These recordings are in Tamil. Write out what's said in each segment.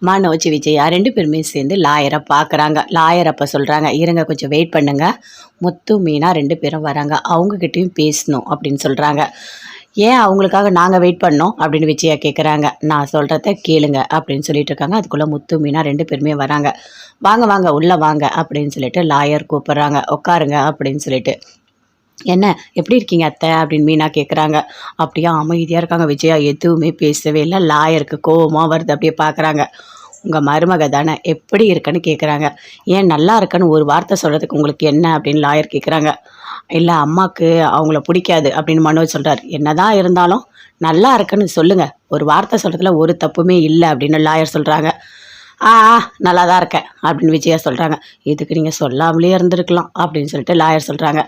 மனோஜ் விஜயா 2 பேருமே சேர்ந்து லாயரை பார்க்குறாங்க. லாயர் அப்போ சொல்கிறாங்க, இருங்க கொஞ்சம் வெயிட் பண்ணுங்க, முத்து மீனா 2 பேரும் வராங்க, அவங்கக்கிட்டையும் பேசணும் அப்படின்னு சொல்கிறாங்க. ஏன் அவங்களுக்காக நாங்கள் வெயிட் பண்ணோம் அப்படின்னு விஜயா கேட்குறாங்க. நான் சொல்கிறத கேளுங்க அப்படின்னு சொல்லிட்டு இருக்காங்க. அதுக்குள்ளே முத்து மீனா 2 பேருமே வராங்க. வாங்க வாங்க உள்ளே வாங்க அப்படின்னு சொல்லிட்டு லாயர் கூப்பிட்றாங்க. உட்காருங்க அப்படின்னு சொல்லிட்டு. என்ன எப்படி இருக்கீங்க அத்தை அப்படின்னு மீனா கேட்குறாங்க. அப்படியே அமைதியாக இருக்காங்க விஜயா, எதுவுமே பேசவே இல்லை. லாயருக்கு கோவமாக வருது. அப்படியே பார்க்குறாங்க. உங்கள் மருமக தானே, எப்படி இருக்குன்னு கேட்குறாங்க. ஏன் நல்லா இருக்குன்னு ஒரு வார்த்தை சொல்கிறதுக்கு உங்களுக்கு என்ன அப்படின்னு லாயர் கேட்குறாங்க. இல்லை அம்மாவுக்கு அவங்கள பிடிக்காது அப்படின்னு மனோஜ் சொல்கிறார். என்னதான் இருந்தாலும் நல்லா இருக்குன்னு சொல்லுங்கள், ஒரு வார்த்தை சொல்கிறதுல ஒரு தப்புமே இல்லை அப்படின்னு லாயர் சொல்கிறாங்க. ஆ நல்லா தான் இருக்கேன் அப்படின்னு விஜயா சொல்கிறாங்க. இதுக்கு நீங்கள் சொல்லாமலே இருந்திருக்கலாம் அப்படின்னு சொல்லிட்டு லாயர் சொல்கிறாங்க.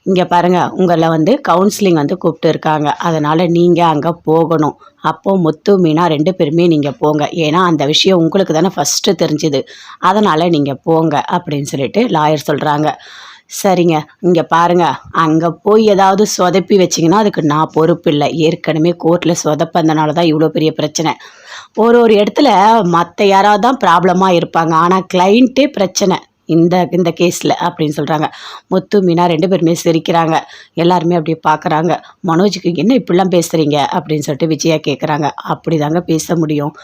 இங்கே பாருங்கள், உங்களை கவுன்சிலிங் கூப்பிட்டு இருக்காங்க, அதனால் நீங்கள் அங்கே போகணும். அப்போது முத்து மீனா 2 பேருமே நீங்கள் போங்க, ஏன்னா அந்த விஷயம் உங்களுக்கு தானே ஃபஸ்ட்டு தெரிஞ்சுது, அதனால் நீங்கள் போங்க அப்படின்னு சொல்லிட்டு லாயர் சொல்கிறாங்க. சரிங்க, இங்கே பாருங்கள், அங்கே போய் ஏதாவது சொதப்பி வச்சிங்கன்னா அதுக்கு நான் பொறுப்பு இல்லை. ஏற்கனவே கோர்ட்டில் சொதப்பந்தனால தான் இவ்வளோ பெரிய பிரச்சனை. ஒரு இடத்துல மற்ற யாராவது தான் ப்ராப்ளமாக இருப்பாங்க, ஆனால் கிளைண்ட்டே பிரச்சனை இந்த கேஸில் அப்படின்னு சொல்கிறாங்க. முத்து மீனா 2 பேருமே சிரிக்கிறாங்க. எல்லாருமே அப்படியே பார்க்குறாங்க. மனோஜுக்கு என்ன இப்படிலாம் பேசுகிறீங்க அப்படின்னு சொல்லிட்டு விஜயா கேட்குறாங்க. அப்படி தாங்க பேச முடியும்,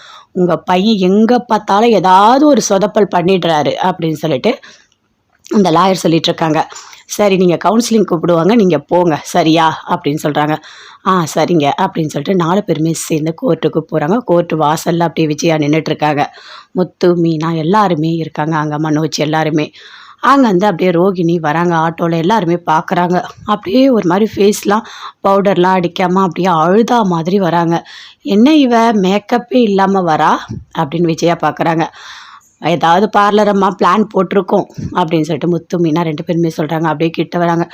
உங்கள் பையன் எங்கே பார்த்தாலும் ஏதாவது ஒரு சொதப்பல் பண்ணிடுறாரு அப்படின்னு சொல்லிட்டு இந்த லாயர் சொல்லிகிட்ருக்காங்க. சரி, நீங்கள் கவுன்சிலிங் கூப்பிடுவாங்க, நீங்கள் போங்க சரியா அப்படின்னு சொல்கிறாங்க. சரிங்க அப்படின்னு சொல்லிட்டு 4 பேருமே சேர்ந்து கோர்ட்டுக்கு போகிறாங்க. கோர்ட்டு வாசலில் அப்படியே விஜயா நின்றுட்டுருக்காங்க. முத்து மீனா எல்லாருமே இருக்காங்க அங்கே, மனோஜ் எல்லாருமே. அங்கே அப்படியே ரோகிணி வராங்க ஆட்டோவில். எல்லாருமே பார்க்குறாங்க. அப்படியே ஒரு மாதிரி ஃபேஸ்லாம் பவுடர்லாம் அடிக்காமல் அப்படியே அழுதா மாதிரி வராங்க. என்ன இவ மேக்கப்பே இல்லாமல் வரா அப்படின்னு விஜயா பார்க்குறாங்க. ஏதாவது பார்லரம்மா பிளான் போட்டிருக்கோம் அப்படின்னு சொல்லிட்டு முத்து மீனா 2 பேருமே சொல்கிறாங்க. அப்படியே கிட்ட வராங்க.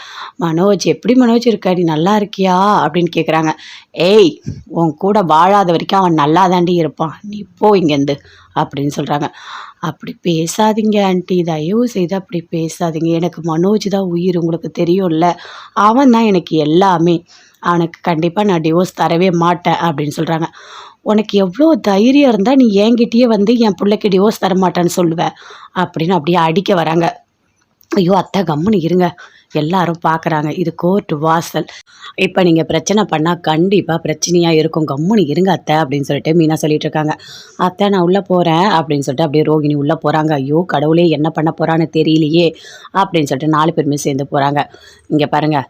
மனோஜ் எப்படி மனோஜ் இருக்க, நீ நல்லா இருக்கியா அப்படின்னு கேட்குறாங்க. ஏய், உன் கூட வாழாத வரைக்கும் அவன் நல்லா தாண்டி இருப்பான், நீ போ இங்கேருந்து அப்படின்னு சொல்கிறாங்க. அப்படி பேசாதீங்க ஆண்டி, தயவு செய்து அப்படி பேசாதீங்க, எனக்கு மனோஜ் தான் உயிர், உங்களுக்கு தெரியும்ல, அவன் தான் எனக்கு எல்லாமே, அவனுக்கு கண்டிப்பாக நான் டிவோர்ஸ் தரவே மாட்டேன் அப்படின்னு சொல்கிறாங்க. உனக்கு எவ்வளோ தைரியம் இருந்தால் நீ என்கிட்டயே என் பிள்ளைக்கு டிவோர்ஸ் தர மாட்டேன்னு சொல்லுவேன் அப்படின்னு அப்படியே அடிக்க வராங்க. ஐயோ அத்தை கம்முன்னு இருங்க, எல்லாரும் பார்க்குறாங்க, இது கோர்ட்டு வாசல், இப்போ நீங்கள் பிரச்சனை பண்ணால் கண்டிப்பாக பிரச்சனையாக இருக்கும், கம்முன்னு இருங்க அத்தை அப்படின்னு சொல்லிட்டு மீனா சொல்லிட்டு இருக்காங்க. அத்தை நான் உள்ளே போகிறேன் அப்படின்னு சொல்லிட்டு அப்படியே ரோகிணி உள்ளே போகிறாங்க. ஐயோ கடவுளே என்ன பண்ண போகிறான்னு தெரியலையே அப்படின்னு சொல்லிட்டு 4 பேருமே சேர்ந்து போகிறாங்க. இங்கே பாருங்கள்,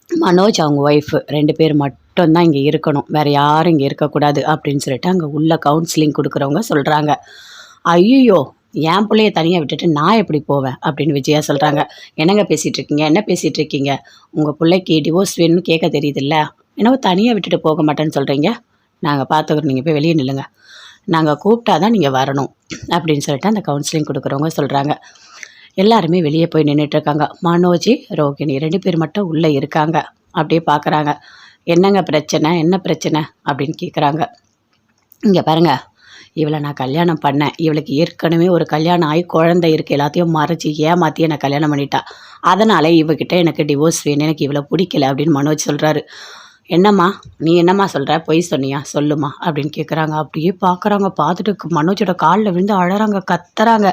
மனோஜ் அவங்க ஒய்ஃபு 2 பேர் மட்டும்தான் இங்கே இருக்கணும், வேறு யாரும் இங்கே இருக்கக்கூடாது அப்படின்னு சொல்லிட்டு அங்கே உள்ள கவுன்சிலிங் கொடுக்குறவங்க சொல்கிறாங்க. ஐயோ, என் பிள்ளைய தனியாக விட்டுட்டு நான் எப்படி போவேன் அப்படின்னு விஜயா சொல்கிறாங்க. என்னங்க பேசிகிட்டு இருக்கீங்க, என்ன பேசிகிட்டு இருக்கீங்க, உங்கள் பிள்ளைக்கு டிவோர்ஸ் வேணும்னு கேட்க தெரியுதுல்ல, என்னவோ தனியாக விட்டுட்டு போக மாட்டேன்னு சொல்கிறீங்க, நாங்கள் பார்த்துக்கிறோம், நீங்கள் போய் வெளியே நில்லுங்க, நாங்கள் கூப்பிட்டா தான் நீங்கள் வரணும் அப்படின்னு சொல்லிட்டு அந்த கவுன்சிலிங் கொடுக்குறவங்க சொல்கிறாங்க. எல்லாருமே வெளியே போய் நின்றுட்டுருக்காங்க. மனோஜ் ரோகிணி 2 பேர் மட்டும் உள்ளே இருக்காங்க. அப்படியே பார்க்குறாங்க. என்னங்க பிரச்சனை, என்ன பிரச்சனை அப்படின்னு கேட்குறாங்க. இங்கே பாருங்கள், இவளை நான் கல்யாணம் பண்ணேன், இவளுக்கு ஏற்கனவே ஒரு கல்யாணம் ஆகி குழந்தை இருக்குது, எல்லாத்தையும் மறைச்சி ஏமாற்றி என்னை கல்யாணம் பண்ணிட்டா, அதனால் இவகிட்ட எனக்கு டிவோர்ஸ் வேணும், எனக்கு இவளை பிடிக்கல அப்படின்னு மனோஜ் சொல்கிறாரு. என்னம்மா நீ என்னம்மா சொல்கிற, பொய் சொன்னியா, சொல்லுமா அப்படின்னு கேட்குறாங்க. அப்படியே பார்க்குறாங்க. பார்த்துட்டு மனோஜோட காலில் விழுந்து அழறாங்க, கத்துறாங்க.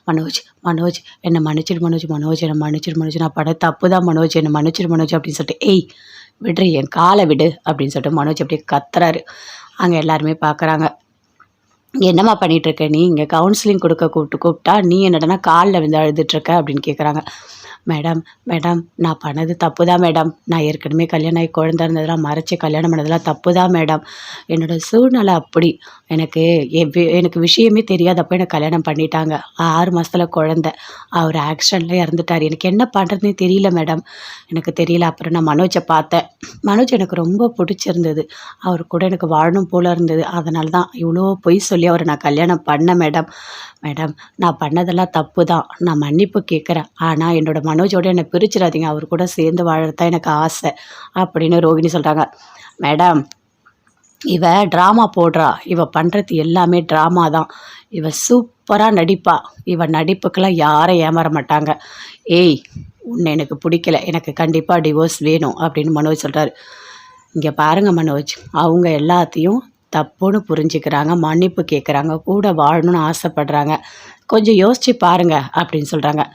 மனோஜ் மனோஜ் என்னை மன்னிச்சிடு மனோஜ், மனோஜ் என்னை மன்னிச்சிடு மனோஜ், நான் பட தப்பு தான் மனோஜ், என்னை மன்னிச்சிடு மனோஜ் அப்படின்னு சொல்லிட்டு, ஏய் விடுறி, என் காலை விடு அப்படின்னு சொல்லிட்டு மனோஜ் அப்படியே கத்துறாரு. அங்கே எல்லாருமே பார்க்குறாங்க. என்னம்மா பண்ணிகிட்ருக்க நீ, இங்கே கவுன்சிலிங் கொடுக்க கூப்பிட்டா நீ என்னடனா காலில் விழுந்து அழுதுட்ருக்க அப்படின்னு கேட்குறாங்க. மேடம் மேடம் நான் பண்ணது தப்பு தான் மேடம், நான் ஏற்கனவே கல்யாணம் ஆகி குழந்தை இருந்ததெல்லாம் மறைச்சி கல்யாணம் பண்ணதெல்லாம் தப்பு தான் மேடம், என்னோடய சூழ்நிலை அப்படி, எனக்கு விஷயமே தெரியாதப்போ எனக்கு கல்யாணம் பண்ணிட்டாங்க, 6 மாதத்தில் குழந்தை, அவர் ஆக்சிடெண்ட்டில் இறந்துட்டார், எனக்கு என்ன பண்ணுறதுனே தெரியல மேடம், எனக்கு தெரியல. அப்புறம் நான் மனோஜை பார்த்தேன், மனோஜ் எனக்கு ரொம்ப பிடிச்சிருந்தது, அவர் கூட எனக்கு வாழணும் போல் இருந்தது, அதனால தான் இவ்வளோ பொய் சொல்லி அவரை நான் கல்யாணம் பண்ணேன் மேடம். மேடம் நான் பண்ணதெல்லாம் தப்பு தான், நான் மன்னிப்பு கேட்குறேன், ஆனால் என்னோடய மனோஜோடு என்னை பிரிச்சிடாதீங்க, அவர் கூட சேர்ந்து வாழறதான் எனக்கு ஆசை அப்படின்னு ரோகிணி சொல்கிறாங்க. மேடம் இவ ட்ராமா போடுறா, இவ பண்ணுறது எல்லாமே ட்ராமா தான், இவ சூப்பராக நடிப்பா, இவ நடிப்புக்கெல்லாம் யாரும் ஏமாற மாட்டாங்க, ஏய் உன்னை எனக்கு பிடிக்கல, எனக்கு கண்டிப்பாக டிவோர்ஸ் வேணும் அப்படின்னு மனோஜ் சொல்கிறாரு. இங்கே பாருங்கள் மனோஜ், அவங்க எல்லாத்தையும் தப்புன்னு புரிஞ்சுக்கிறாங்க, மன்னிப்பு கேட்குறாங்க, கூட வாழணும்னு ஆசைப்படுறாங்க. கொஞ்சம் யோசிச்சு பாருங்க அப்படின்னு சொல்கிறாங்க.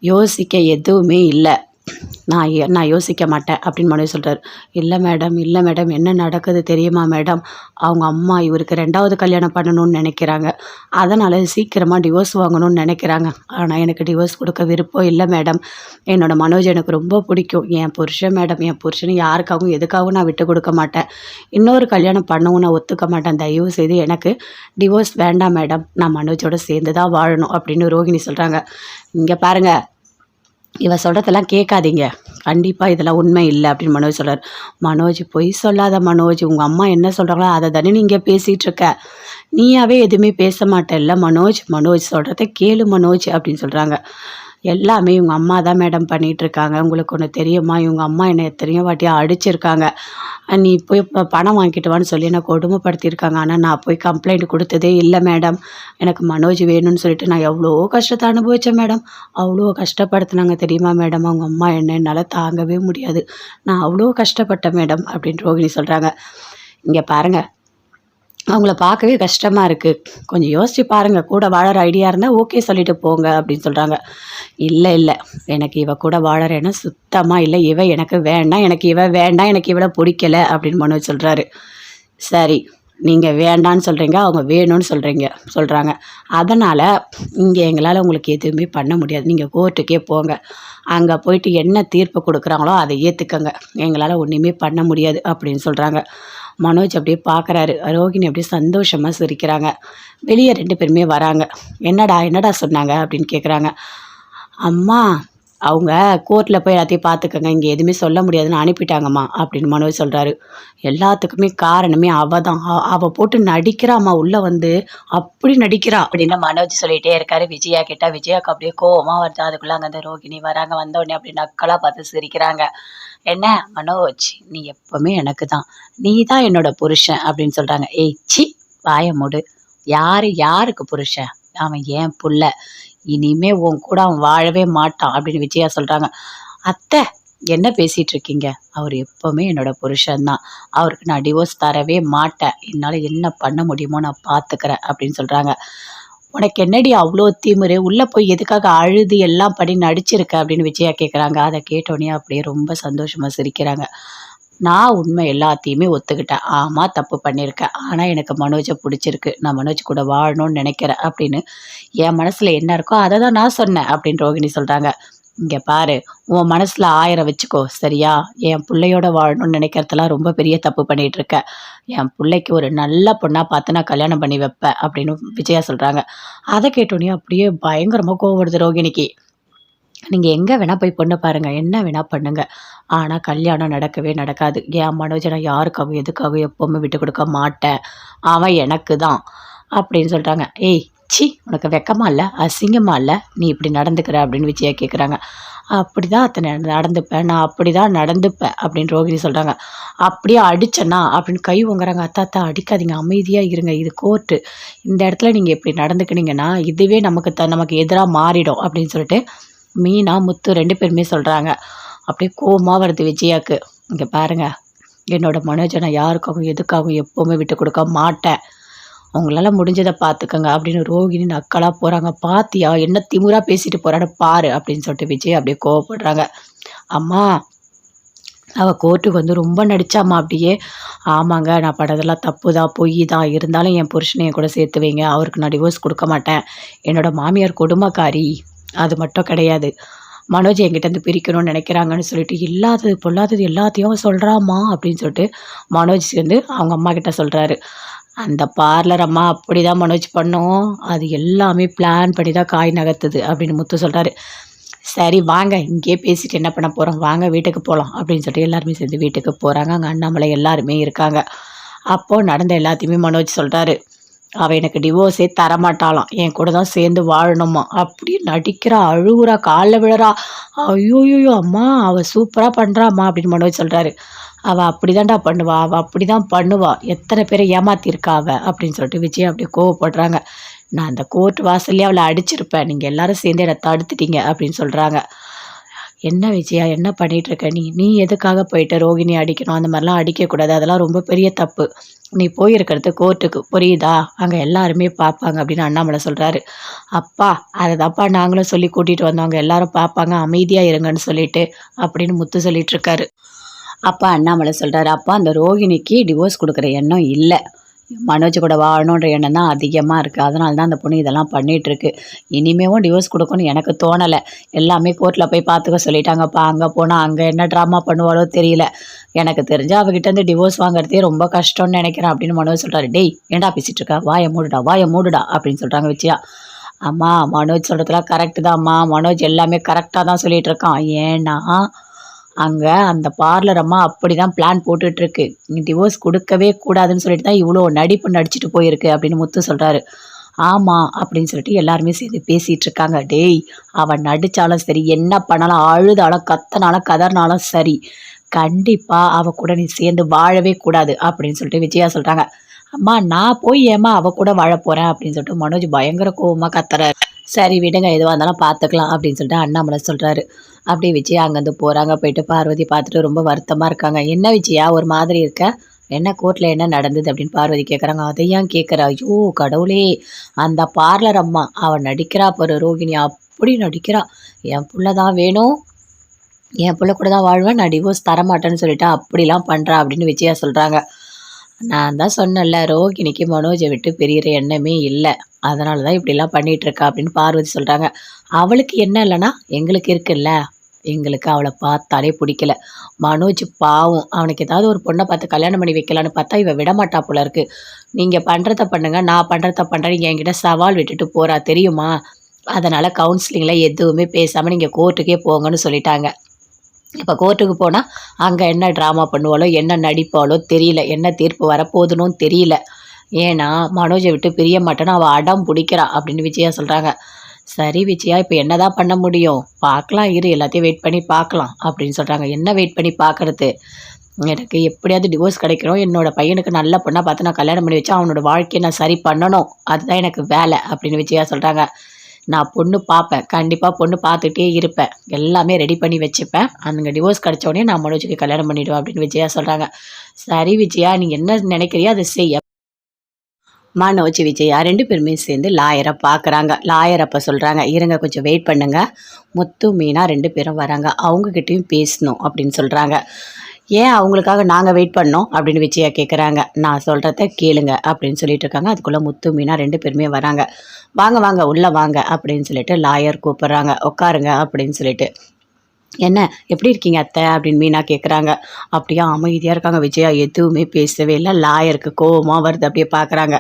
யோசிக்க எதுவுமே இல்லை, நான் யோசிக்க மாட்டேன் அப்படின்னு மனைவி சொல்கிறாரு. இல்லை மேடம், இல்லை மேடம், என்ன நடக்குது தெரியுமா மேடம்? அவங்க அம்மா இவருக்கு 2வது கல்யாணம் பண்ணணும்னு நினைக்கிறாங்க. அதனால் சீக்கிரமாக டிவோர்ஸ் வாங்கணும்னு நினைக்கிறாங்க. ஆனால் எனக்கு டிவோர்ஸ் கொடுக்க விருப்பம் இல்லை மேடம். என்னோடய மனோஜ் எனக்கு ரொம்ப பிடிக்கும். என் புருஷன் மேடம், என் புருஷனை யாருக்காகவும் எதுக்காகவும் நான் விட்டு கொடுக்க மாட்டேன். இன்னொரு கல்யாணம் பண்ணவும் நான் ஒத்துக்க மாட்டேன். தயவு செய்து எனக்கு டிவோர்ஸ் வேண்டாம் மேடம். நான் மனோஜோட சேர்ந்து தான் வாழணும் அப்படின்னு ரோகிணி சொல்கிறாங்க. இங்கே பாருங்கள், இவ சொல்கிறதெல்லாம் கேட்காதீங்க. கண்டிப்பாக இதெல்லாம் உண்மை இல்லை அப்படின்னு மனோஜ் சொல்கிறார். மனோஜ் பொய் சொல்லாத மனோஜ், உங்கள் அம்மா என்ன சொல்கிறாங்களோ அதை தானே நீங்கள் பேசிகிட்டு இருக்க. நீயாவே எதுவுமே பேச மாட்டேல்ல மனோஜ். மனோஜ் சொல்கிறத கேளு மனோஜ் அப்படின்னு சொல்கிறாங்க. எல்லாமே இவங்க அம்மா தான் மேடம் பண்ணிகிட்ருக்காங்க. உங்களுக்கு ஒன்று தெரியுமா? இவங்க அம்மா என்னை எத்தனையோ வாட்டியாக அடிச்சிருக்காங்க. நீ போய் பணம் வாங்கிட்டு வான்னு சொல்லி என்னை கொடுமைப்படுத்தியிருக்காங்க. ஆனால் நான் போய் கம்ப்ளைண்ட் கொடுத்ததே இல்லை மேடம். எனக்கு மனோஜ் வேணும்னு சொல்லிட்டு நான் எவ்வளோ கஷ்டத்தை அனுபவித்தேன் மேடம். அவ்வளோ கஷ்டப்படுத்தினாங்க தெரியுமா மேடம் அவங்க அம்மா. என்ன என்னால் தாங்கவே முடியாது. நான் அவ்வளோ கஷ்டப்பட்டேன் மேடம் அப்படின்னு ரோகிணி சொல்கிறாங்க. இங்கே பாருங்கள், அவங்கள பார்க்கவே கஷ்டமாக இருக்குது. கொஞ்சம் யோசித்து பாருங்கள். கூட வாழற ஐடியா இருந்தால் ஓகே சொல்லிவிட்டு போங்க அப்படின்னு சொல்கிறாங்க. இல்லை இல்லை, எனக்கு இவ கூட வாழறேன்னா சுத்தமாக இல்லை. இவ எனக்கு வேண்டாம், எனக்கு இவ வேண்டாம், எனக்கு இவளை பிடிக்கலை அப்படின்னு மனோஜ் சொல்கிறாரு. சரி, நீங்கள் வேண்டான்னு சொல்கிறீங்க, அவங்க வேணும்னு சொல்கிறாங்க. அதனால் இங்கே எங்களால் உங்களுக்கு எதுவுமே பண்ண முடியாது. நீங்கள் கோர்ட்டுக்கே போங்க. அங்கே போயிட்டு என்ன தீர்ப்பு கொடுக்குறாங்களோ அதை ஏற்றுக்கங்க. எங்களால் ஒன்றுமே பண்ண முடியாது அப்படின்னு சொல்கிறாங்க. மனோஜ் அப்படியே பார்க்குறாரு. ரோகிணி அப்படியே சந்தோஷமாக சிரிக்கிறாங்க. வெளியே 2 பேருமே வராங்க. என்னடா சொன்னாங்க அப்படின்னு கேட்குறாங்க. அம்மா, அவங்க கோர்ட்டில் போய் எல்லாத்தையும் பார்த்துக்கங்க, இங்கே எதுவுமே சொல்ல முடியாதுன்னு அனுப்பிட்டாங்கம்மா அப்படின்னு மனோஜ் சொல்கிறாரு. எல்லாத்துக்குமே காரணமே அவள் தான். அவள் போட்டு நடிக்கிறாம்மா, உள்ளே வந்து அப்படி நடிக்கிறா அப்படின்னு மனோஜ் சொல்லிகிட்டே இருக்காரு. விஜயா கிட்ட விஜயாவுக்கு அப்படியே கோவமாக வருது. அதுக்குள்ளே அங்கே அந்த ரோகிணி வராங்க. வந்தோடனே அப்படி நக்கலாக பார்த்து சிரிக்கிறாங்க. என்ன மனோஜ், நீ எப்போவுமே எனக்கு தான், நீ தான் என்னோட புருஷன் அப்படின்னு சொல்கிறாங்க. ஏய் சி, வாய மூடு. யாருக்கு புருஷன்? அவன் ஏன் புள்ள. இனிமே உன் கூட அவன் வாழவே மாட்டான் அப்படின்னு விஜயா சொல்கிறாங்க. அத்தை, என்ன பேசிகிட்டு இருக்கீங்க? அவர் எப்போவுமே என்னோட புருஷன்தான். அவருக்கு நான் டிவோர்ஸ் தரவே மாட்டேன். என்னால் என்ன பண்ண முடியுமோ நான் பார்த்துக்கிறேன் அப்படின்னு சொல்கிறாங்க. உனக்கு என்னடி அவ்வளோ திமிரு? உள்ளே போய் எதுக்காக அழுது எல்லாம் பண்ணி நடிச்சிருக்க அப்படின்னு விஜயா கேட்குறாங்க. அதை கேட்டோன்னே அப்படியே ரொம்ப சந்தோஷமாக சிரிக்கிறாங்க. நான் உண்மை எல்லாத்தையுமே ஒத்துக்கிட்டேன். ஆமாம், தப்பு பண்ணியிருக்கேன். ஆனால் எனக்கு மனோஜை பிடிச்சிருக்கு. நான் மனோஜ் கூட வாழணும்னு நினைக்கிறேன் அப்படின்னு என் மனசில் என்ன இருக்கோ அதை தான் நான் சொன்னேன் அப்படின்னு ரோகிணி சொல்கிறாங்க. இங்கே பாரு, உன் மனசில் 1000 வச்சுக்கோ சரியா? என் பிள்ளையோட வாழணும்னு நினைக்கிறதெல்லாம் ரொம்ப பெரிய தப்பு பண்ணிகிட்டு இருக்க. என் பிள்ளைக்கு ஒரு நல்ல பொண்ணாக பார்த்து நான் கல்யாணம் பண்ணி வைப்பேன் அப்படின்னு விஜயா சொல்கிறாங்க. அதை கேட்டோன்னே அப்படியே பயங்கரமாக கோவம் வருது ரோகிணிக்கு. நீங்கள் எங்கே வேணால் போய் பொண்ணு பாருங்கள், என்ன வேணால் பண்ணுங்கள், ஆனால் கல்யாணம் நடக்கவே நடக்காது. என் மனோஜை நான் யாருக்காகவும் எதுக்காகவும் எப்போவுமே விட்டு கொடுக்க மாட்டேன். அவன் எனக்கு தான் அப்படின்னு சொல்கிறாங்க. ஏய் சி, உனக்கு வெக்கமா இல்லை, அசிங்கமா இல்லை, நீ இப்படி நடந்துக்கிற அப்படின்னு விஜயா கேட்குறாங்க. அப்படி தான் அத்தனை நடந்துப்பேன், நான் அப்படி தான் நடந்துப்பேன் அப்படின்னு ரோகிணி சொல்கிறாங்க. அப்படியே அடிச்சேன்னா அப்படின்னு கை வாங்குறாங்க. அத்தா அடிக்காதீங்க, அமைதியாக இருங்க, இது கோர்ட்டு. இந்த இடத்துல நீங்கள் இப்படி நடந்துக்கினீங்கன்னா இதுவே நமக்கு எதிராக மாறிடும் அப்படின்னு சொல்லிட்டு மீனா முத்து 2 பேருமே சொல்கிறாங்க. அப்படியே கோவமாக வருது விஜயாவுக்கு. இங்கே பாருங்கள், என்னோட மனோஜை நான் யாருக்காகவும் எதுக்காகவும் எப்போவுமே விட்டு கொடுக்க மாட்டேன். அவங்களால முடிஞ்சதை பார்த்துக்கங்க அப்படின்னு ரோகிணி நக்கலாக போகிறாங்க. பாத்தியா என்ன திமுறா பேசிட்டு போகிறான்னு பாரு அப்படின்னு சொல்லிட்டு விஜய் அப்படியே கோவப்படுறாங்க. அம்மா, அவள் கோர்ட்டுக்கு வந்து ரொம்ப நடித்தாம்மா அப்படியே. ஆமாங்க, நான் படதெல்லாம் தப்பு தான், பொய் தான், இருந்தாலும் என் புருஷனை என் கூட சேர்த்து வைங்க, அவருக்கு நான் டிவோர்ஸ் கொடுக்க மாட்டேன். என்னோடய மாமியார் கொடுமைக்காரி, அது மட்டும் கிடையாது, மனோஜ் என்கிட்டேருந்து பிரிக்கணும்னு நினைக்கிறாங்கன்னு சொல்லிட்டு இல்லாதது பொல்லாதது எல்லாத்தையும் சொல்கிறாம்மா அப்படின்னு சொல்லிட்டு மனோஜ் வந்து அவங்க அம்மா கிட்ட சொல்கிறாரு. அந்த பார்லர் அம்மா அப்படி தான் மனோஜ் பண்ணோம், அது எல்லாமே பிளான் பண்ணி தான் காய் நகர்த்துது அப்படின்னு முத்து சொல்கிறாரு. சரி வாங்க, இங்கேயே பேசிட்டு என்ன பண்ண போகிறோம், வாங்க வீட்டுக்கு போகலாம் அப்படின்னு சொல்லிட்டு எல்லாருமே சேர்ந்து வீட்டுக்கு போகிறாங்க. அங்கே அண்ணாமலை எல்லாருமே இருக்காங்க. அப்போது நடந்த எல்லாத்தையுமே மனோஜ் சொல்கிறாரு. அவள் எனக்கு டிவோர்ஸே தரமாட்டாளாம், என் கூட தான் சேர்ந்து வாழணுமா அப்படியே நடிக்கிறா, அழுகுறா, காலில் விழுறா. ஐயோயோ அம்மா, அவள் சூப்பராக பண்ணுறாம்மா அப்படின்னு மனோஜ் சொல்கிறாரு. அவள் அப்படி தான்டா பண்ணுவா, அவள் அப்படி தான் பண்ணுவா, எத்தனை பேரை ஏமாத்திருக்கா அவள் அப்படின்னு சொல்லிட்டு விஜய் அப்படியே கோவப்படுறாங்க. நான் அந்த கோர்ட் வாசல்லே அவளை அடிச்சிருப்பேன், நீங்கள் எல்லாரும் சேர்ந்து என்னை தடுத்துட்டீங்க அப்படின்னு சொல்கிறாங்க. என்ன விஜயா என்ன பண்ணிட்டு இருக்க நீ? நீ எதுக்காக போயிட்டு ரோகிணி அடிக்கணும்? அந்த மாதிரிலாம் அடிக்கக்கூடாது. அதெல்லாம் ரொம்ப பெரிய தப்பு. நீ போயிருக்கிறது கோர்ட்டுக்கு புரியுதா? அங்க எல்லாருமே பார்ப்பாங்க அப்படின்னு அண்ணாமலை சொல்றாரு. அப்பா அததான்ப்பா நாங்களும் சொல்லி கூட்டிட்டு வந்தோம். அங்க எல்லாரும் பார்ப்பாங்க. அமைதியா இருங்கன்னு சொல்லிட்டு அப்படின்னு முத்து சொல்லிட்டு இருக்காரு. அப்பா அண்ணாமலை சொல்றாரு, அப்பா அந்த ரோகிணிக்கு டிவோர்ஸ் குடுக்குற எண்ணம் இல்ல. மனோஜ் கூட வாழணுன்ற எண்ணம் தான் அதிகமா இருக்கு. அதனால தான் அந்த பொண்ணு இதெல்லாம் பண்ணிட்டுருக்கு. இனிமேவும் டிவோர்ஸ் குடுக்கணும்னு எனக்கு தோணல. எல்லாமே கோர்ட்ல போய் பார்த்துக்க சொல்லிட்டாங்கப்பா. அங்க போனா அங்க என்ன ட்ராமா பண்ணுவாளோ தெரியல. எனக்கு தெரிஞ்சு அவகிட்ட இருந்து டிவோர்ஸ் வாங்குறதே ரொம்ப கஷ்டம்னு நெனைக்கிறேன் அப்படின்னு மனோஜ் சொல்றாரு. டேய் ஏன்டா பேசிட்டு இருக்க? வாய மூடுடா அப்படின்னு சொல்றாங்க விஜயா. அம்மா மனோஜ் சொல்றதெல்லாம் கரெக்ட் தான்ம்மா. மனோஜ் எல்லாமே கரெக்ட்டா தான் சொல்லிட்டு இருக்கான். ஏன்னா அங்க அந்த பார்லர் அம்மா அப்படிதான் பிளான் போட்டுட்ருக்கு. நீ டிவோர்ஸ் குடுக்கவே கூடாதுன்னு சொல்லிட்டு தான் இவ்ளோ நடிப்பு நடிச்சுட்டு போயிருக்கு அப்படின்னு முத்து சொல்றாரு. ஆமா அப்படின்னு சொல்லிட்டு எல்லாருமே சேர்ந்து பேசிட்டு இருக்காங்க. டேய் அவ நடிச்சாலும் சரி, என்ன பண்ணாலும், அழுதாலும், கத்துனாலும், கதறினாலும் சரி, கண்டிப்பா அவ கூட நீ சேர்ந்து வாழவே கூடாது அப்படின்னு சொல்லிட்டு விஜயா சொல்றாங்க. அம்மா நான் போய் ஏம்மா அவ கூட வாழப் போறேன் அப்படின்னு சொல்லிட்டு மனோஜ் பயங்கர கோவமா கத்துறாரு. சரி விடுங்க எதுவா இருந்தாலும் பார்த்துக்கலாம் அப்படின்னு சொல்லிட்டு அண்ணாமலை சொல்றாரு. அப்படியே விஜயா அங்கேருந்து போறாங்க. போயிட்டு பார்வதி பார்த்துட்டு ரொம்ப வருத்தமா இருக்காங்க. என்ன விஜயா ஒரு மாதிரி இருக்க? என்ன கோர்ட்ல என்ன நடந்தது அப்படின்னு பார்வதி கேட்குறாங்க. அதை ஏன் கேட்குற? ஐயோ கடவுளே! அந்த பார்லர் அம்மா அவ நடிக்கிறா பாரு ரோகிணி, அப்படி நடிக்கிறா. என் புள்ள தான் வேணும், என் புள்ள கூட தான் வாழ்வேன், நான் டிவோர்ஸ் தரமாட்டேன்னு சொல்லிட்டு அப்படிலாம் பண்றா அப்படின்னு விஜயா சொல்றாங்க. நான் தான் சொன்னேன்ல ரோகிணிக்கு மனோஜை விட்டு பிரியிற எண்ணமே இல்லை. அதனால தான் இப்படிலாம் பண்ணிட்டு இருக்கா அப்படின்னு பார்வதி சொல்றாங்க. அவளுக்கு என்ன இல்லைன்னா எங்களுக்கு இருக்குல்ல. எங்களுக்கு அவளை பார்த்தாலே பிடிக்கல. மனோஜ் பாவம் அவனுக்கு ஏதாவது ஒரு பொண்ணை பார்த்து கல்யாணம் பண்ணி வைக்கலான்னு பார்த்தா இவ விடமாட்டா போல இருக்கு. நீங்க பண்றத பண்ணுங்க, நான் பண்றத பண்றேன் என்கிட்ட சவால் விட்டுட்டு போறா தெரியுமா? அதனால கவுன்சிலிங்ல எதுவுமே பேசாம நீங்க கோர்ட்டுக்கே போங்கன்னு சொல்லிட்டாங்க. இப்போ கோர்ட்டுக்கு போனா அங்க என்ன ட்ராமா பண்ணுவாளோ, என்ன நடிப்பாளோ தெரியல. என்ன தீர்ப்பு வரப்போகுதுன்னும் தெரியல. ஏன்னா மனோஜை விட்டு பிரிய மாட்டேன்னு அவ அடம் பிடிக்கிறா அப்படின்னு விஜயா சொல்றாங்க. சரி விஜயா இப்போ என்னதான் பண்ண முடியும்? பார்க்கலாம் இரு எல்லாத்தையும் வெயிட் பண்ணி பார்க்கலாம் அப்படின்னு சொல்றாங்க. என்ன வெயிட் பண்ணி பார்க்கறது? எனக்கு எப்படியாவது டிவோர்ஸ் கிடைக்கணும். என்னோட பையனுக்கு நல்ல பொண்ணா பார்த்து நான் கல்யாணம் பண்ணி வச்சு அவனோட வாழ்க்கையை நான் சரி பண்ணணும். அதுதான் எனக்கு வேலை அப்படின்னு விஜயா சொல்றாங்க. நான் பொண்ணு பார்ப்பேன். கண்டிப்பா பொண்ணு பார்த்துட்டே இருப்பேன். எல்லாமே ரெடி பண்ணி வச்சுப்பேன். அங்க டிவோர்ஸ் கிடைச்ச உடனே நான் மனோஜுக்கு கல்யாணம் பண்ணிடுவேன் அப்படின்னு விஜயா சொல்றாங்க. சரி விஜயா நீ என்ன நினைக்கிறியோ அதை செய். மனோஜ் விஜயா 2 பேருமே சேர்ந்து லாயரை பார்க்குறாங்க. லாயர் அப்போ சொல்கிறாங்க, இருங்க கொஞ்சம் வெயிட் பண்ணுங்க. முத்து மீனா 2 பேரும் வராங்க. அவங்கக்கிட்டேயும் பேசணும் அப்படின்னு சொல்கிறாங்க. ஏன் அவங்களுக்காக நாங்கள் வெயிட் பண்ணோம் அப்படின்னு விஜயா கேட்குறாங்க. நான் சொல்கிறத கேளுங்க அப்படின்னு சொல்லிட்டு இருக்காங்க. அதுக்குள்ளே முத்து மீனா 2 பேருமே வராங்க. வாங்க வாங்க உள்ளே வாங்க அப்படின்னு சொல்லிட்டு லாயர் கூப்பிட்றாங்க. உட்காருங்க அப்படின்னு சொல்லிட்டு. என்ன எப்படி இருக்கீங்க அத்தை அப்படின்னு மீனா கேட்குறாங்க. அப்படியே அமைதியாக இருக்காங்க விஜயா. எதுவுமே பேசவே இல்லை. லாயருக்கு கோவமாக வருது. அப்படியே பார்க்குறாங்க.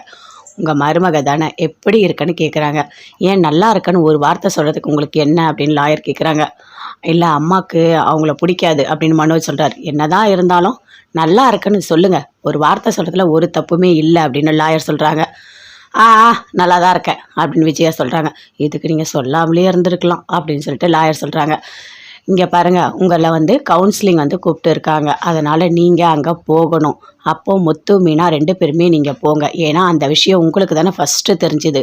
உங்கள் மருமக தானே எப்படி இருக்குன்னு கேட்குறாங்க. ஏன் நல்லா இருக்குன்னு ஒரு வார்த்தை சொல்கிறதுக்கு உங்களுக்கு என்ன அப்படின்னு லாயர் கேட்குறாங்க. இல்லை அம்மாவுக்கு அவங்கள பிடிக்காது அப்படின்னு மனோஜ் சொல்கிறார். என்னதான் இருந்தாலும் நல்லா இருக்குன்னு சொல்லுங்கள். ஒரு வார்த்தை சொல்கிறதுல ஒரு தப்புமே இல்லை அப்படின்னு லாயர் சொல்கிறாங்க. ஆ ஆ நல்லா தான் இருக்கேன் அப்படின்னு விஜயா சொல்கிறாங்க. இதுக்கு நீங்கள் சொல்லாமலே இருந்திருக்கலாம் அப்படின்னு சொல்லிட்டு லாயர் சொல்கிறாங்க. இங்கே பாருங்கள் உங்களை கவுன்சிலிங் கூப்பிட்டு இருக்காங்க. அதனால் நீங்கள் அங்கே போகணும். அப்போது முத்து மீனா 2 பேருமே நீங்கள் போங்க. ஏன்னா அந்த விஷயம் உங்களுக்கு தானே ஃபஸ்ட்டு தெரிஞ்சுது.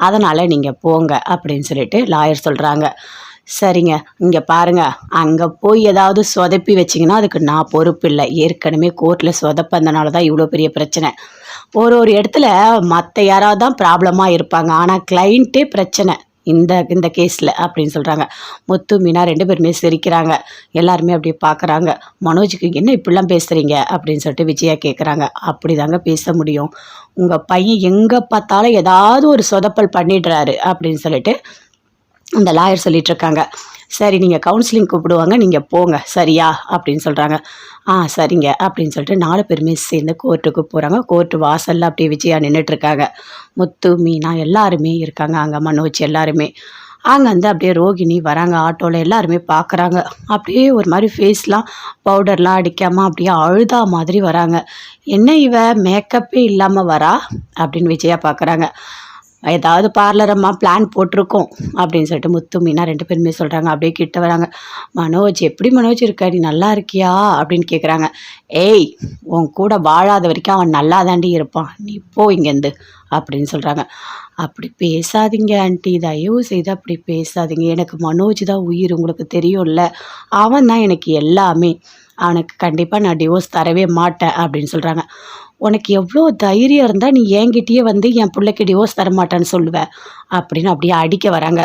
அதனால் நீங்கள் போங்க அப்படின்னு சொல்லிட்டு லாயர் சொல்கிறாங்க. சரிங்க இங்கே பாருங்கள் அங்கே போய் ஏதாவது சொதப்பி வச்சிங்கன்னா அதுக்கு நான் பொறுப்பு இல்லை. ஏற்கனவே கோர்ட்டில் சொதப்பந்தனால தான் இவ்வளோ பெரிய பிரச்சனை. ஒரு இடத்துல மற்ற யாராவது தான் ப்ராப்ளமாக இருப்பாங்க. ஆனால் கிளைண்ட்டே பிரச்சனை இந்த இந்த கேஸில் அப்படின்னு சொல்கிறாங்க. முத்து மீனா 2 பேருமே சிரிக்கிறாங்க. எல்லாருமே அப்படியே பார்க்குறாங்க. மனோஜுக்கு என்ன இப்படிலாம் பேசுகிறீங்க அப்படின்னு சொல்லிட்டு விஜயா கேட்குறாங்க. அப்படி தாங்க பேச முடியும். உங்கள் பையன் எங்கே பார்த்தாலும் ஏதாவது ஒரு சொதப்பல் பண்ணிடுறாரு அப்படின்னு சொல்லிட்டு அந்த லாயர் சொல்லிட்டு இருக்காங்க. சரி நீங்கள் கவுன்சிலிங் கூப்பிடுவாங்க நீங்கள் போங்க சரியா அப்படின்னு சொல்கிறாங்க. ஆ சரிங்க அப்படின்னு சொல்லிட்டு 4 பேருமே சேர்ந்து கோர்ட்டுக்கு போகிறாங்க. கோர்ட்டு வாசலில் அப்படியே விஜயா நின்றுட்டுருக்காங்க. முத்து மீனா எல்லாருமே இருக்காங்க. அங்கே மனோஜ் எல்லாருமே அங்கேருந்து அப்படியே ரோகிணி வராங்க. ஆட்டோவில் எல்லாருமே பார்க்குறாங்க. அப்படியே ஒரு மாதிரி ஃபேஸ்லாம் பவுடர்லாம் அடிக்காமல் அப்படியே அழுதா மாதிரி வராங்க. என்ன இவ மேக்கப்பே இல்லாமல் வரா அப்படின்னு விஜயா பார்க்குறாங்க. ஏதாவது பார்லரம்மா பிளான் போட்டிருக்கோம் அப்படின்னு சொல்லிட்டு முத்து மீனா 2 பேருமே சொல்கிறாங்க. அப்படியே கிட்ட வராங்க. மனோஜ் எப்படி மனோஜ் இருக்க, நீ நல்லா இருக்கியா அப்படின்னு கேட்குறாங்க. ஏய், உன் கூட வாழாத வரைக்கும் அவன் நல்லா தாண்டி இருப்பான், நீ போ இங்கேருந்து அப்படின்னு சொல்கிறாங்க. அப்படி பேசாதீங்க ஆண்டி, தயவு செய்து அப்படி பேசாதீங்க, எனக்கு மனோஜ் தான் உயிர், உங்களுக்கு தெரியும்ல, அவன் தான் எனக்கு எல்லாமே, அவனுக்கு கண்டிப்பாக நான் டிவோர்ஸ் தரவே மாட்டேன் அப்படின்னு சொல்கிறாங்க. உனக்கு எவ்வளோ தைரியம் இருந்தால் நீ என்கிட்டயே வந்து என் பிள்ளைக்கு டிவோர்ஸ் தர மாட்டேன்னு சொல்லுவ அப்படின்னு அப்படியே அடிக்க வராங்க.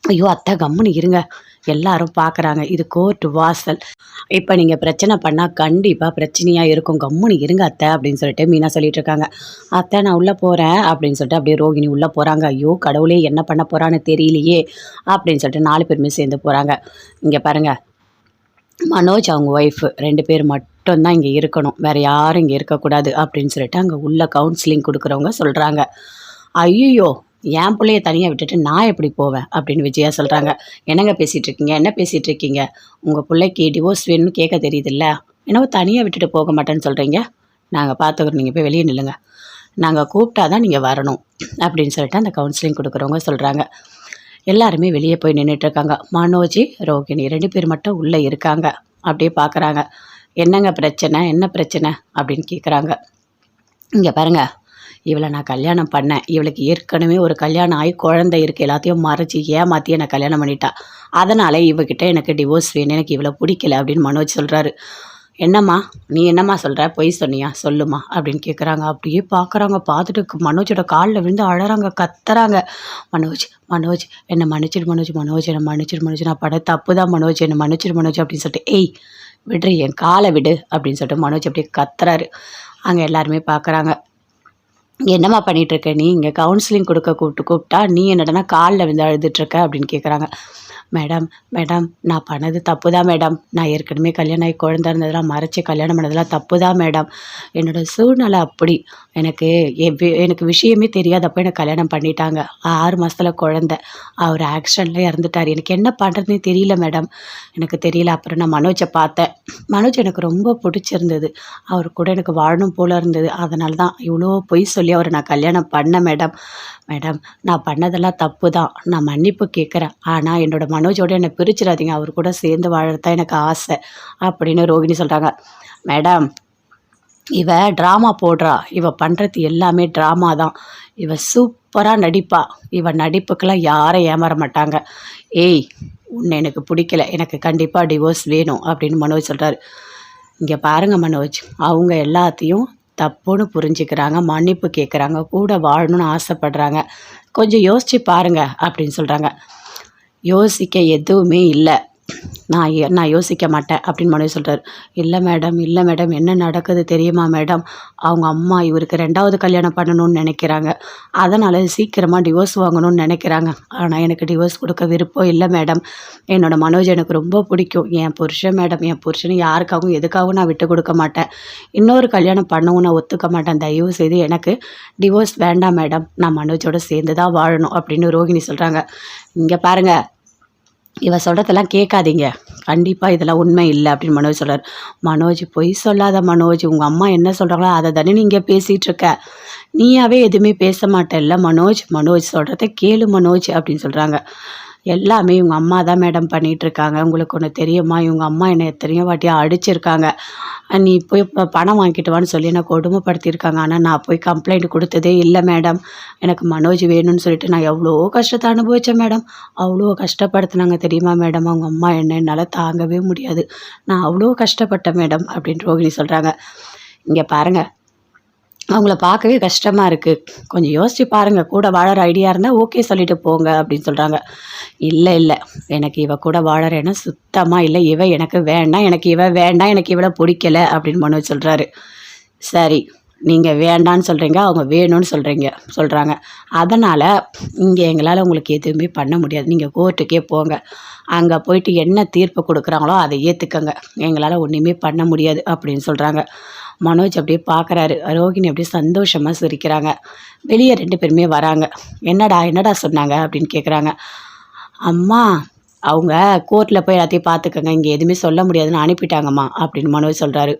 ஐயோ அத்தை கம்முன்னு இருங்க, எல்லாரும் பார்க்குறாங்க, இது கோர்ட்டு வாசல், இப்போ நீங்கள் பிரச்சனை பண்ணால் கண்டிப்பாக பிரச்சனையாக இருக்கும், கம்முன்னு இருங்க அத்தை அப்படின்னு சொல்லிட்டு மீனா சொல்லிட்டு இருக்காங்க. அத்தை நான் உள்ளே போகிறேன் அப்படின்னு சொல்லிட்டு அப்படியே ரோகிணி உள்ளே போகிறாங்க. ஐயோ கடவுளே என்ன பண்ண போகிறான்னு தெரியலையே அப்படின்னு சொல்லிட்டு 4 பேருமே சேர்ந்து போகிறாங்க. இங்கே பாருங்கள், மனோஜ் அவங்க ஒய்ஃபு 2 பேர் மட்டும்தான் இங்கே இருக்கணும், வேறு யாரும் இங்கே இருக்கக்கூடாது அப்படின்னு சொல்லிட்டு அங்கே உள்ள கவுன்சிலிங் கொடுக்குறவங்க சொல்கிறாங்க. ஐயோ, என் பிள்ளைய தனியாக விட்டுட்டு நான் எப்படி போவேன் அப்படின்னு விஜயா சொல்கிறாங்க. என்னங்க பேசிகிட்டு இருக்கீங்க, என்ன பேசிகிட்டு இருக்கீங்க, உங்கள் பிள்ளைக்கு டிவோர்ஸ் வேணும்னு கேட்க தெரியுதுல்ல, என்னவோ தனியாக விட்டுட்டு போக மாட்டேன்னு சொல்கிறீங்க, நாங்கள் பார்த்துக்குறோம், நீங்கள் போய் வெளியே நில்லுங்க, நாங்கள் கூப்பிட்டா தான் நீங்கள் வரணும் அப்படின்னு சொல்லிட்டு அந்த கவுன்சிலிங் கொடுக்குறவங்க சொல்கிறாங்க. எல்லாருமே வெளியே போய் நின்றுட்டுருக்காங்க. மனோஜ், ரோகிணி 2 பேர் மட்டும் உள்ளே இருக்காங்க. அப்படியே பார்க்குறாங்க. என்னங்க பிரச்சனை, என்ன பிரச்சனை அப்படின்னு கேட்குறாங்க. இங்கே பாருங்க, இவளை நான் கல்யாணம் பண்ணேன், இவளுக்கு ஏற்கனவே ஒரு கல்யாணம் ஆகி குழந்தை இருக்குது, எல்லாத்தையும் மறைச்சி ஏமாற்றி என்னை கல்யாணம் பண்ணிட்டா, அதனால் இவகிட்ட எனக்கு டிவோர்ஸ் வேணும், எனக்கு இவளை பிடிக்கல அப்படின்னு மனோஜ் சொல்கிறாரு. என்னம்மா நீ என்னம்மா சொல்கிற, பொய் சொன்னியா, சொல்லுமா அப்படின்னு கேட்குறாங்க. அப்படியே பார்க்குறாங்க. பார்த்துட்டு மனோஜோட காலில் விழுந்து அழறாங்க, கத்துறாங்க. மனோஜ் மனோஜ் என்னை மன்னிச்சிடு மனோஜ், மனோஜ் என்னை மன்னிச்சிடு மனோஜ், நான் பட தப்பு தான் மனோஜ், என்னை மன்னிச்சிடு மனோஜ் அப்படின்னு சொல்லிட்டு, ஏய் விடுறி, என் காலை விடு அப்படின்னு சொல்லிட்டு மனோஜ் அப்படியே கத்துறாரு. அங்கே எல்லாருமே பார்க்குறாங்க. என்னம்மா பண்ணிகிட்ருக்க நீ, இங்கே கவுன்சிலிங் கொடுக்க கூப்பிட்டா நீ என்னடனா காலில் விழுந்து அழுதுட்ருக்க அப்படின்னு கேட்குறாங்க. மேடம் மேடம் நான் பண்ணது தப்பு தான் மேடம், நான் ஏற்கனவே கல்யாணம் ஆகி குழந்தை இருந்ததெல்லாம் மறைச்சி கல்யாணம் பண்ணதெல்லாம் தப்பு தான் மேடம், என்னோடய சூழ்நிலை அப்படி, எனக்கு விஷயமே தெரியாதப்போ எனக்கு கல்யாணம் பண்ணிட்டாங்க, 6 மாதத்தில் குழந்தை, அவர் ஆக்சிடெண்ட்டில் இறந்துட்டார், எனக்கு என்ன பண்ணுறதுனே தெரியல மேடம், எனக்கு தெரியல. அப்புறம் நான் மனோஜை பார்த்தேன், மனோஜ் எனக்கு ரொம்ப பிடிச்சிருந்தது, அவர் கூட எனக்கு வாழணும் போல் இருந்தது, அதனால தான் இவ்வளோ பொய் சொல்லி அவரை நான் கல்யாணம் பண்ணேன் மேடம். மேடம் நான் பண்ணதெல்லாம் தப்பு தான், நான் மன்னிப்பு கேட்குறேன், ஆனால் என்னோட மனோஜோட என்னை பிரிச்சிடாதீங்க, அவர் கூட சேர்ந்து வாழறதான் எனக்கு ஆசை அப்படின்னு ரோகிணி சொல்கிறாங்க. மேடம் இவ ட்ராமா போடுறா, இவ பண்ணுறது எல்லாமே ட்ராமா தான், இவ சூப்பராக நடிப்பா, இவ நடிப்புக்கெல்லாம் யாரும் ஏமாற மாட்டாங்க, ஏய் உன்னை எனக்கு பிடிக்கல, எனக்கு கண்டிப்பாக டிவோர்ஸ் வேணும் அப்படின்னு மனோஜ் சொல்கிறாரு. இங்கே பாருங்கள் மனோஜ், அவங்க எல்லாத்தையும் தப்புன்னு புரிஞ்சுக்கிறாங்க, மன்னிப்பு கேட்குறாங்க, கூட வாழணும்னு ஆசைப்படுறாங்க, கொஞ்சம் யோசித்து பாருங்க அப்படின்னு சொல்கிறாங்க. யோசிக்க எதுவுமே இல்லை, நான் யோசிக்க மாட்டேன் அப்படின்னு மனோஜ் சொல்கிறார். இல்லை மேடம் என்ன நடக்குது தெரியுமா மேடம், அவங்க அம்மா இவருக்கு 2வது கல்யாணம் பண்ணணும்னு நினைக்கிறாங்க, அதனால் சீக்கிரமாக டிவோர்ஸ் வாங்கணும்னு நினைக்கிறாங்க, ஆனால் எனக்கு டிவோர்ஸ் கொடுக்க விருப்பம் இல்லை மேடம், என்னோடய மனோஜ் எனக்கு ரொம்ப பிடிக்கும், என் புருஷன் மேடம், என் புருஷனை யாருக்காகவும் எதுக்காகவும் நான் விட்டு கொடுக்க மாட்டேன், இன்னொரு கல்யாணம் பண்ணவும் நான் ஒத்துக்க மாட்டேன், தயவு செய்து எனக்கு டிவோர்ஸ் வேண்டாம் மேடம், நான் மனோஜோட சேர்ந்து தான் வாழணும் அப்படின்னு ரோகிணி சொல்கிறாங்க. இங்கே பாருங்கள், இவ சொல்கிறதெல்லாம் கேட்காதீங்க, கண்டிப்பாக இதெல்லாம் உண்மை இல்லை அப்படின்னு மனோஜ் சொல்கிறார். மனோஜ் பொய் சொல்லாத மனோஜ், உங்கள் அம்மா என்ன சொல்கிறாங்களோ அதை தானே நீங்கள் பேசிகிட்ருக்க, நீயாவே எதுவுமே பேச மாட்டேல்ல மனோஜ், மனோஜ் சொல்கிறத கேளு மனோஜ் அப்படின்னு சொல்கிறாங்க. எல்லாமே இவங்க அம்மா தான் மேடம் பண்ணிகிட்ருக்காங்க, உங்களுக்கு ஒன்று தெரியுமா, இவங்க அம்மா என்னை எத்தனையோ வாட்டியாக அடிச்சிருக்காங்க, நீ போய் பணம் வாங்கிட்டு வான்னு சொல்லி என்னை கொடுமைப்படுத்தியிருக்காங்க, ஆனால் நான் போய் கம்ப்ளைண்ட் கொடுத்ததே இல்லை மேடம், எனக்கு மனோஜ் வேணும்னு சொல்லிட்டு நான் எவ்வளோ கஷ்டத்தை அனுபவித்தேன் மேடம், அவ்வளோ கஷ்டப்படுத்தினாங்க தெரியுமா மேடம், அவங்க அம்மா என்ன என்னால் தாங்கவே முடியாது, நான் அவ்வளோ கஷ்டப்பட்டேன் மேடம் அப்படின்னு ரோகிணி சொல்கிறாங்க. இங்கே பாருங்கள், அவங்கள பார்க்கவே கஷ்டமாக இருக்குது, கொஞ்சம் யோசித்து பாருங்கள், கூட வாழற ஐடியா இருந்தால் ஓகே சொல்லிவிட்டு போங்க அப்படின்னு சொல்கிறாங்க. இல்லை எனக்கு இவ கூட வாழறேன்னா சுத்தமாக இல்லை, இவ எனக்கு வேண்டாம், எனக்கு இவ வேண்டாம், எனக்கு இவளை பிடிக்கல அப்படின்னு மனோஜ் சொல்கிறாரு. சரி நீங்கள் வேண்டான்னு சொல்கிறீங்க, அவங்க வேணும்னு சொல்கிறாங்க, அதனால் இங்கே எங்களால் உங்களுக்கு எதுவுமே பண்ண முடியாது, நீங்கள் கோர்ட்டுக்கே போங்க, அங்கே போயிட்டு என்ன தீர்ப்பு கொடுக்குறாங்களோ அதை ஏற்றுக்கங்க, எங்களால் ஒன்றுமே பண்ண முடியாது அப்படின்னு சொல்கிறாங்க. மனோஜ் அப்படியே பார்க்குறாரு, ரோகிணி அப்படியே சந்தோஷமாக சிரிக்கிறாங்க. வெளியே 2 பேருமே வராங்க. என்னடா சொன்னாங்க அப்படின்னு கேட்குறாங்க. அம்மா அவங்க கோர்ட்டில் போய் எல்லாத்தையும் பார்த்துக்கங்க, இங்கே எதுவுமே சொல்ல முடியாதுன்னு அனுப்பிட்டாங்கம்மா அப்படின்னு மனோஜ் சொல்கிறாரு.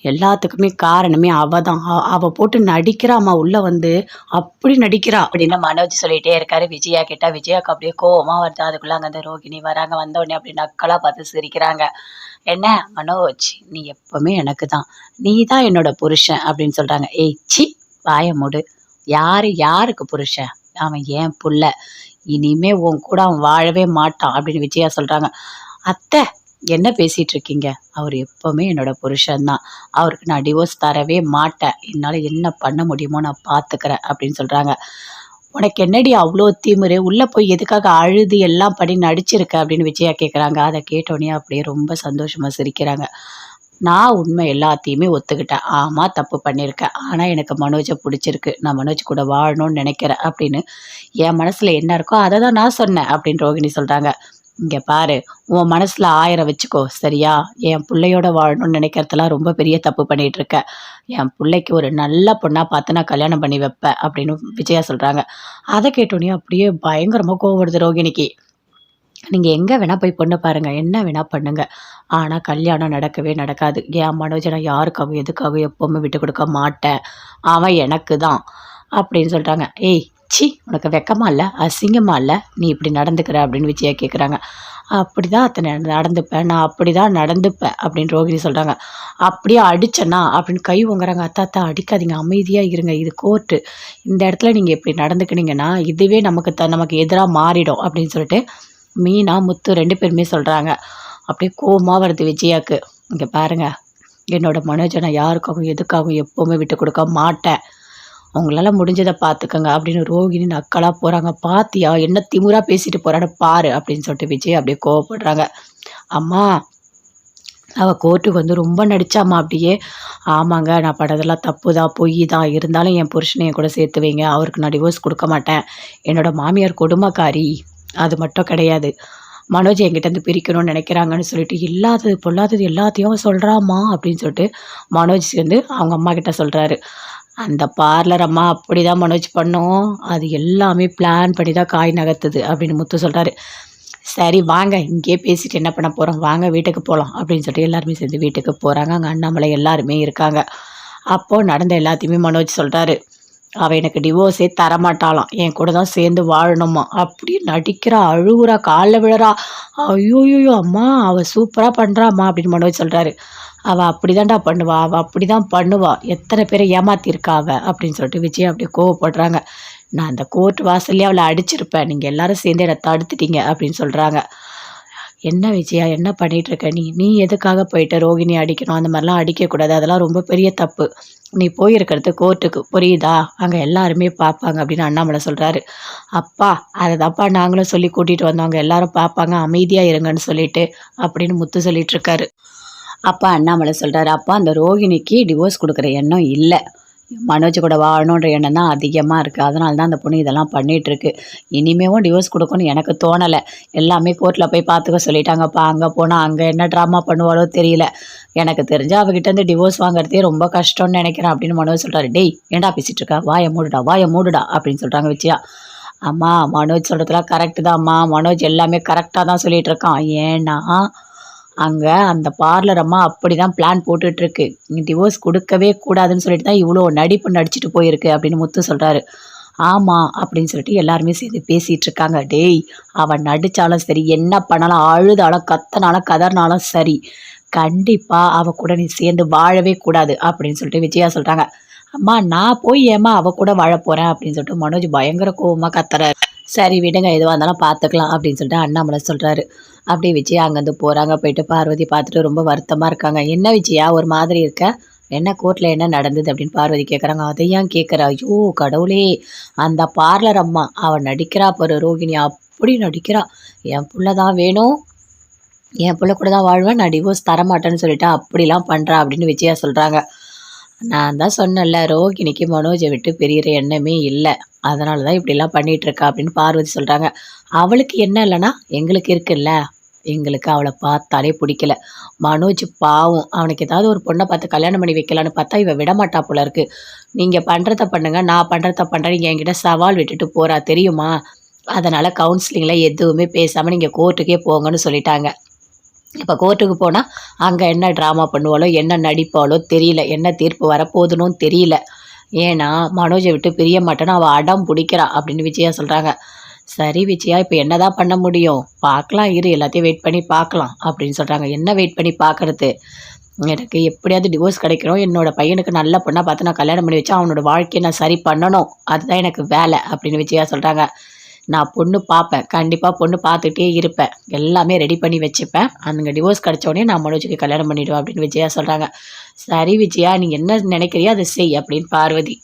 எல்லாத்துக்குமே காரணமே அவ தான். அவள் போட்டு நடிக்கிறாம்மா உள்ளே வந்து, அப்படி நடிக்கிறா அப்படின்னு மனோஜ் சொல்லிகிட்டே இருக்காரு. விஜயா கிட்ட விஜயாவுக்கு அப்படியே கோவமாக வருது. அதுக்குள்ளே அங்கே அந்த ரோகிணி வராங்க. வந்தோடனே அப்படி நக்கலாக பார்த்து சிரிக்கிறாங்க. என்ன மனோஜ், நீ எப்பவுமே எனக்கு தான், நீ தான் என்னோட புருஷன் அப்படின்னு சொல்கிறாங்க. ஏய் சி, வாய மூடு. யாருக்கு புருஷன்? அவன் ஏன் புள்ள. இனிமே உன் கூட அவன் வாழவே மாட்டான் அப்படின்னு விஜயா சொல்கிறாங்க. அத்தை, என்ன பேசிகிட்டு இருக்கீங்க? அவர் எப்போவுமே என்னோட புருஷன்தான். அவருக்கு நான் டிவோர்ஸ் தரவே மாட்டேன். என்னால் என்ன பண்ண முடியுமோ நான் பார்த்துக்கிறேன் அப்படின்னு சொல்கிறாங்க. உனக்கு என்னடி அவ்வளோ திமிரு? உள்ளே போய் எதுக்காக அழுது எல்லாம் பண்ணி நடிச்சிருக்க அப்படின்னு விஜயா கேட்குறாங்க. அதை கேட்டோடனே அப்படியே ரொம்ப சந்தோஷமாக சிரிக்கிறாங்க. நான் உண்மை எல்லாத்தையுமே ஒத்துக்கிட்டேன். ஆமாம், தப்பு பண்ணியிருக்கேன். ஆனால் எனக்கு மனோஜை பிடிச்சிருக்கு. நான் மனோஜ் கூட வாழணும்னு நினைக்கிறேன் அப்படின்னு என் மனசில் என்ன இருக்கோ அதை தான் நான் சொன்னேன் அப்படின்னு ரோகிணி சொல்கிறாங்க. இங்கே பாரு, உன் மனசில் 1000 வச்சுக்கோ சரியா? என் பிள்ளையோட வாழணும்னு நினைக்கிறதெல்லாம் ரொம்ப பெரிய தப்பு பண்ணிகிட்டு இருக்க. என் பிள்ளைக்கு ஒரு நல்ல பொண்ணாக பார்த்து நான் கல்யாணம் பண்ணி வைப்பேன் அப்படின்னு விஜயா சொல்கிறாங்க. அதை கேட்டோன்னே அப்படியே பயங்கரமாக கோவம் வருது ரோகிணிக்கு. நீங்கள் எங்கே வேணால் போய் பொண்ணு பாருங்கள், என்ன வேணால் பண்ணுங்க, ஆனால் கல்யாணம் நடக்கவே நடக்காது. என் மனோஜை நான் யாருக்காகவும் எதுக்காகவும் எப்போவுமே விட்டு கொடுக்க மாட்டேன். அவன் எனக்கு தான் அப்படின்னு சொல்கிறாங்க. ஏய் சி, உனக்கு வெக்கமா இல்லை, அசிங்கமா இல்லை, நீ இப்படி நடந்துக்கிற அப்படின்னு விஜயா கேட்குறாங்க. அப்படி தான் அத்தனை நடந்துப்பேன், நான் அப்படி தான் நடந்துப்பேன் அப்படின்னு ரோகிணி சொல்கிறாங்க. அப்படியே அடிச்சேன்னா அப்படின்னு கை வாங்குறாங்க. அத்தா அடிக்காதீங்க, அமைதியாக இருங்க, இது கோர்ட்டு. இந்த இடத்துல நீங்கள் இப்படி நடந்துக்கினீங்கன்னா இதுவே நமக்கு எதிராக மாறிடும் அப்படின்னு சொல்லிட்டு மீனா முத்து 2 பேருமே சொல்கிறாங்க. அப்படியே கோவமாக வருது விஜயாவுக்கு. இங்கே பாருங்கள், என்னோட மனோஜை நான் யாருக்காகவும் எதுக்காகவும் எப்போவுமே விட்டு கொடுக்க மாட்டேன். அவங்களால முடிஞ்சதை பார்த்துக்கங்க அப்படின்னு ரோகிணி நக்கலாக போகிறாங்க. பாத்தியா என்ன திமுறா பேசிட்டு போகிறான்னு பாரு அப்படின்னு சொல்லிட்டு விஜய் அப்படியே கோவப்படுறாங்க. அம்மா, அவள் கோர்ட்டுக்கு வந்து ரொம்ப நடிச்சாம்மா அப்படியே. ஆமாங்க, நான் படதெல்லாம் தப்பு தான், பொய் தான், இருந்தாலும் என் புருஷனை என் கூட சேர்த்து வைங்க, அவருக்கு நான் டிவோர்ஸ் கொடுக்க மாட்டேன். என்னோட மாமியார் கொடுமைக்காரி, அது மட்டும் கிடையாது, மனோஜ் என்கிட்டேருந்து பிரிக்கணும்னு நினைக்கிறாங்கன்னு சொல்லிட்டு இல்லாதது பொல்லாதது எல்லாத்தையும் சொல்கிறாம்மா அப்படின்னு சொல்லிட்டு மனோஜ் வந்து அவங்க அம்மா கிட்ட சொல்கிறாரு. அந்த பார்லர் அம்மா அப்படி தான் மனோஜ் பண்ணோம், அது எல்லாமே பிளான் பண்ணி தான் காய் நகர்த்துது அப்படின்னு முத்து சொல்கிறாரு. சரி வாங்க, இங்கேயே பேசிட்டு என்ன பண்ண போகிறோம், வாங்க வீட்டுக்கு போகலாம் அப்படின்னு சொல்லிட்டு எல்லாருமே சேர்ந்து வீட்டுக்கு போகிறாங்க. அங்கே அண்ணாமலை எல்லாருமே இருக்காங்க. அப்போது நடந்த எல்லாத்தையுமே மனோஜ் சொல்கிறாரு. அவள் எனக்கு டிவோர்ஸே தரமாட்டாளாம், என் கூட தான் சேர்ந்து வாழணுமா அப்படி நடிக்கிறா, அழுகுறா, காலில் விழறா. ஐயோயோ அம்மா, அவள் சூப்பராக பண்ணுறாம்மா அப்படின்னு மனோஜ் சொல்கிறாரு. அவள் அப்படி தான்டா பண்ணுவா, அவள் அப்படி தான் பண்ணுவா, எத்தனை பேரை ஏமாத்திருக்கா அவள் அப்படின்னு சொல்லிட்டு விஜய் அப்படியே கோவப்படுறாங்க. நான் அந்த கோர்ட் வாசல்லே அவளை அடிச்சிருப்பேன், நீங்கள் எல்லாரும் சேர்ந்து என்னை தடுத்துட்டீங்க அப்படின்னு சொல்கிறாங்க. என்ன விஜயா, என்ன பண்ணிகிட்டு இருக்க நீ எதுக்காக போயிட்டு ரோகிணி அடிக்கணும், அந்த மாதிரிலாம் அடிக்கக்கூடாது, அதெல்லாம் ரொம்ப பெரிய தப்பு. நீ போயிருக்கிறது கோர்ட்டுக்கு, புரியுதா? அங்கே எல்லாருமே பார்ப்பாங்க அப்படின்னு அண்ணாமலை சொல்கிறாரு. அப்பா, அதை தான்ப்பா நாங்களும் சொல்லி கூட்டிகிட்டு வந்தோம், அங்கே எல்லாரும் பார்ப்பாங்க, அமைதியாக இருங்கன்னு சொல்லிட்டு அப்படின்னு முத்து சொல்லிட்டு இருக்காரு. அப்பா அண்ணாமலை சொல்கிறாரு, அப்பா அந்த ரோகிணிக்கு டிவோர்ஸ் கொடுக்குற எண்ணம் இல்லை, மனோஜ் கூட வாழணுன்ற எண்ணம் தான் அதிகமாக இருக்குது, அதனால தான் அந்த பொண்ணு இதெல்லாம் பண்ணிகிட்ருக்கு. இனிமேவும் டிவோர்ஸ் கொடுக்கணும்னு எனக்கு தோணலை. எல்லாமே கோர்ட்டில் போய் பார்த்துக்க சொல்லிட்டாங்கப்பா. அங்கே போனால் அங்கே என்ன ட்ராமா பண்ணுவாளோ தெரியல. எனக்கு தெரிஞ்சு அவகிட்டேருந்து டிவோர்ஸ் வாங்குறதே ரொம்ப கஷ்டம்னு நினைக்கிறேன் அப்படின்னு மனோஜ் சொல்கிறாரு. டேய் ஏன்டா பேசிகிட்டு இருக்கா, வாயை மூடுடா அப்படின்னு சொல்கிறாங்க விஜயா. அம்மா, மனோஜ் சொல்கிறதுலாம் கரெக்டு தான் அம்மா, மனோஜ் எல்லாமே கரெக்டாக தான் சொல்லிகிட்டு இருக்கான். ஏன்னா அங்கே அந்த பார்லர் அம்மா அப்படி தான் பிளான் போட்டுட்ருக்கு, டிவோர்ஸ் கொடுக்கவே கூடாதுன்னு சொல்லிட்டு தான் இவ்வளோ நடிப்பு நடிச்சிட்டு போயிருக்கு அப்படின்னு முத்து சொல்கிறாரு. ஆமாம் அப்படின்னு சொல்லிட்டு எல்லாருமே சேர்ந்து பேசிகிட்டு இருக்காங்க. டேய், அவன் நடித்தாலும் சரி, என்ன பண்ணாலும், அழுதாலும் கத்தனாலும் கதறினாலும் சரி, கண்டிப்பாக அவள் கூட நீ சேர்ந்து வாழவே கூடாது அப்படின்னு சொல்லிட்டு விஜயா சொல்கிறாங்க. அம்மா, நான் போய் ஏம்மா அவள் கூட வாழ போகிறேன் அப்படின்னு சொல்லிட்டு மனோஜ் பயங்கர கோவமாக கத்துறாரு. சரி விடுங்க, எதுவாக இருந்தாலும் பார்த்துக்கலாம் அப்படின்னு சொல்லிட்டு அண்ணாமலை சொல்கிறாரு. அப்படியே விஜயா அங்கேருந்து போகிறாங்க. போயிட்டு பார்வதி பார்த்துட்டு ரொம்ப வருத்தமாக இருக்காங்க. என்ன விஜயா ஒரு மாதிரி இருக்க, என்ன கோர்ட்டில் என்ன நடந்தது அப்படின்னு பார்வதி கேட்குறாங்க. அதையும் கேட்குறா. ஐயோ கடவுளே, அந்த பார்லர் அம்மா அவள் நடிக்கிறா பாரு ரோகிணி, அப்படி நடிக்கிறா. என் புள்ள தான் வேணும், என் பிள்ளை கூட தான் வாழ்வேன், நான் டிவோர்ஸ் தரமாட்டேன்னு சொல்லிட்டு அப்படிலாம் பண்ணுறா அப்படின்னு விஜயா சொல்கிறாங்க. நான் தான் சொன்னேன்ல, ரோகிணிக்கு மனோஜை விட்டு பிரிகிற எண்ணமே இல்லை, அதனால தான் இப்படிலாம் பண்ணிகிட்ருக்கா அப்படின்னு பார்வதி சொல்கிறாங்க. அவளுக்கு என்ன இல்லைன்னா எங்களுக்கு இருக்குல்ல, எங்களுக்கு அவளை பார்த்தாலே பிடிக்கல. மனோஜ் பாவம், அவனுக்கு ஏதாவது ஒரு பொண்ணை பார்த்து கல்யாணம் பண்ணி வைக்கலான்னு பார்த்தா இவ விடமாட்டா போல இருக்குது. நீங்கள் பண்ணுறத பண்ணுங்க, நான் பண்ணுறத பண்ணுறேன், என்கிட்ட சவால் விட்டுட்டு போகிறா தெரியுமா அதனால் கவுன்சிலிங்கில் எதுவுமே பேசாமல் நீங்கள் கோர்ட்டுக்கே போங்கன்னு சொல்லிட்டாங்க. இப்போ கோர்ட்டுக்கு போனால் அங்கே என்ன ட்ராமா பண்ணுவாளோ என்ன நடிப்பாளோ தெரியல, என்ன தீர்ப்பு வரப்போகுதுன்னும் தெரியல. ஏன்னா மனோஜை விட்டு பிரிய மாட்டேன்னு அவள் அடம் பிடிக்கிறா அப்படின்னு விஜயா சொல்கிறாங்க. சரி விஜயா, இப்போ என்ன தான் பண்ண முடியும், பார்க்கலாம் இரு, எல்லாத்தையும் வெயிட் பண்ணி பார்க்கலாம் அப்படின்னு சொல்கிறாங்க. என்ன வெயிட் பண்ணி பார்க்குறது, எனக்கு எப்படியாவது டிவோர்ஸ் கிடைக்கணும், என்னோட பையனுக்கு நல்ல பொண்ணாக பார்த்து நான் கல்யாணம் பண்ணி வச்சு அவனோட வாழ்க்கையை நான் சரி பண்ணணும், அதுதான் எனக்கு வேலை அப்படின்னு விஜயா சொல்கிறாங்க. நான் பொண்ணு பார்ப்பேன், கண்டிப்பாக பொண்ணு பார்த்துட்டே இருப்பேன், எல்லாமே ரெடி பண்ணி வச்சுப்பேன், அங்கே டிவோர்ஸ் கிடச்சோடனே நான் மனோஜுக்கு கல்யாணம் பண்ணிவிடுவேன் அப்படின்னு விஜயா சொல்கிறாங்க. சரி விஜயா, நீ என்ன நினைக்கிறியோ அதை செய் அப்படின்னு பார்வதி.